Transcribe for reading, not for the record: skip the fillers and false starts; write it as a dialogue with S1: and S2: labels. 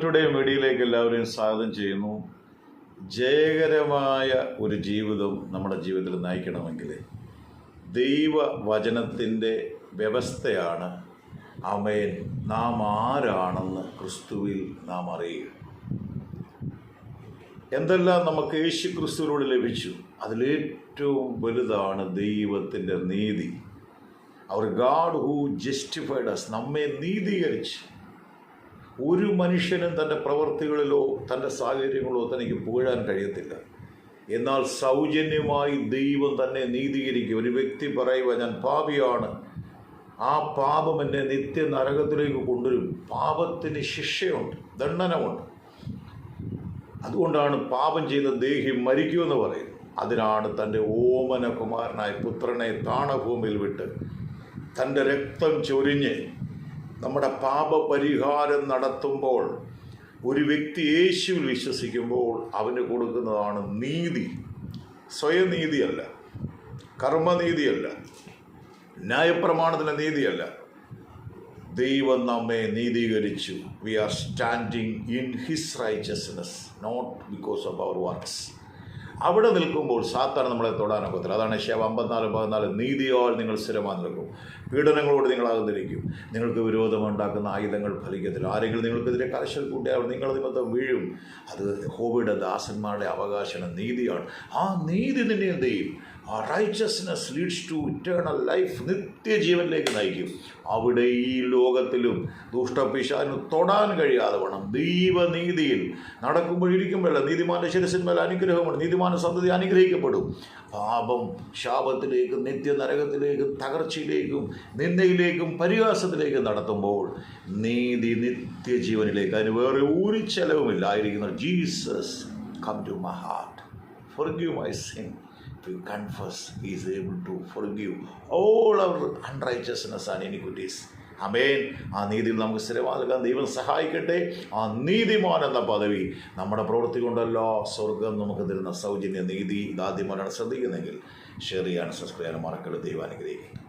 S1: Today മീഡിയയിലേക്ക് എല്ലാവരെയും സ്വാഗതം ചെയ്യുന്നു. ജയകരമായ ഒരു ജീവിതം നമ്മുടെ ജീവിതത്തിൽ നയിക്കണമെങ്കിൽ ദൈവവചനത്തിൻ്റെ വ്യവസ്ഥയാണ് ആമേൻ നാം ആരാണെന്ന് ക്രിസ്തുവിൽ നാം അറിയുക. എന്തെല്ലാം നമുക്ക് യേശു ക്രിസ്തുവിനോട് ലഭിച്ചു, അതിലേറ്റവും വലുതാണ് ദൈവത്തിൻ്റെ നീതി. അവർ ഗാഡ് ഹൂ ജസ്റ്റിഫൈഡ് അസ്, നമ്മെ നീതീകരിച്ച്. ഒരു മനുഷ്യനും തൻ്റെ പ്രവൃത്തികളിലോ തൻ്റെ സാഹചര്യങ്ങളോ തനിക്ക് പുകഴാൻ കഴിയത്തില്ല. എന്നാൽ സൗജന്യമായി ദൈവം തന്നെ നീതീകരിക്കും. ഒരു വ്യക്തി പറയുക, ഞാൻ പാപിയാണ്, ആ പാപം എന്നെ നിത്യ നരകത്തിലേക്ക് കൊണ്ടുവരും. പാപത്തിന് ശിക്ഷയുണ്ട്, ദണ്ഡനമുണ്ട്. അതുകൊണ്ടാണ് പാപം ചെയ്ത ദേഹി മരിക്കുമെന്ന് പറയുന്നത്. അതിനാണ് തൻ്റെ ഓമന കുമാരനായ പുത്രനെ താണഭൂമിയിൽ വിട്ട് തൻ്റെ രക്തം ചൊരിഞ്ഞ് നമ്മുടെ പാപപരിഹാരം നടത്തുമ്പോൾ ഒരു വ്യക്തി യേശുവിൽ വിശ്വസിക്കുമ്പോൾ അവന് കൊടുക്കുന്നതാണ് നീതി. സ്വയനീതിയല്ല, കർമ്മനീതിയല്ല, ന്യായപ്രമാണത്തിൻ്റെ നീതിയല്ല. ദൈവം നമ്മെ നീതീകരിച്ചു. We are standing in his righteousness, not because of our works. അവിടെ നിൽക്കുമ്പോൾ സാത്താൻ നമ്മളെ തൊടാനൊക്കത്തില്ല. അതാണ് യശയ്യാവ് 54:14, നീതിയാൽ നിങ്ങൾ സ്ഥിരമായി നിൽക്കും, പീഡനങ്ങളോട് നിങ്ങൾ അകന്നിരിക്കും, നിങ്ങൾക്ക് വിരോധമുണ്ടാക്കുന്ന ആയുധങ്ങൾ ഫലിക്കത്തില്ല. ആരെങ്കിലും നിങ്ങൾക്കെതിരെ കരശൽ കൂട്ടിയാൽ നിങ്ങൾ നിമിത്തം വീഴും. അത് യഹോവയുടെ ദാസന്മാരുടെ അവകാശം നീതിയാണ്. ആ നീതി നിന്നെ എന്ത് ചെയ്യും? ആ righteousness leads to eternal life, നിത്യജീവനിലേക്ക് നയിക്കും. അവിടെ ഈ ലോകത്തിലും ദുഷ്ടപിശാചിന് തൊടാൻ കഴിയാതെ വേണം ദൈവനീതിയിൽ നടക്കുമ്പോഴിരിക്കുമ്പോഴല്ല നീതിമാന്റെ ശിരസിന്മേൽ അനുഗ്രഹമുണ്ട്. നീതിമാന സന്തതി അനുഗ്രഹിക്കപ്പെടും. പാപം ശാപത്തിലേക്കും നിത്യനരകത്തിലേക്കും തകർച്ചയിലേക്കും നിന്ദയിലേക്കും പരിഹാസത്തിലേക്കും നടത്തുമ്പോൾ നീതി നിത്യജീവനിലേക്ക്, അതിന് വേറെ ഒരു ചെലവുമില്ലായിരിക്കുന്നു. Jesus come to my heart, forgive my sin. If we confess, he is able to forgive all our unrighteousness and iniquities. ആമേൻ. ആ നീതിയിൽ നമുക്ക് സ്ഥിരമാകാൻ ദൈവം സഹായിക്കട്ടെ. ആ നീതിമാൻ എന്ന പദവി നമ്മുടെ പ്രവൃത്തി കൊണ്ടല്ല, സ്വർഗം നമുക്ക് തരുന്ന സൗജന്യ നീതി. ഇതാദ്യമായാണ് ശ്രദ്ധിക്കുന്നെങ്കിൽ ഷെയർ ചെയ്യാനും സബ്സ്ക്രൈബ് ചെയ്യാനും മറക്കരുത്. ദൈവം അനുഗ്രഹിക്കും.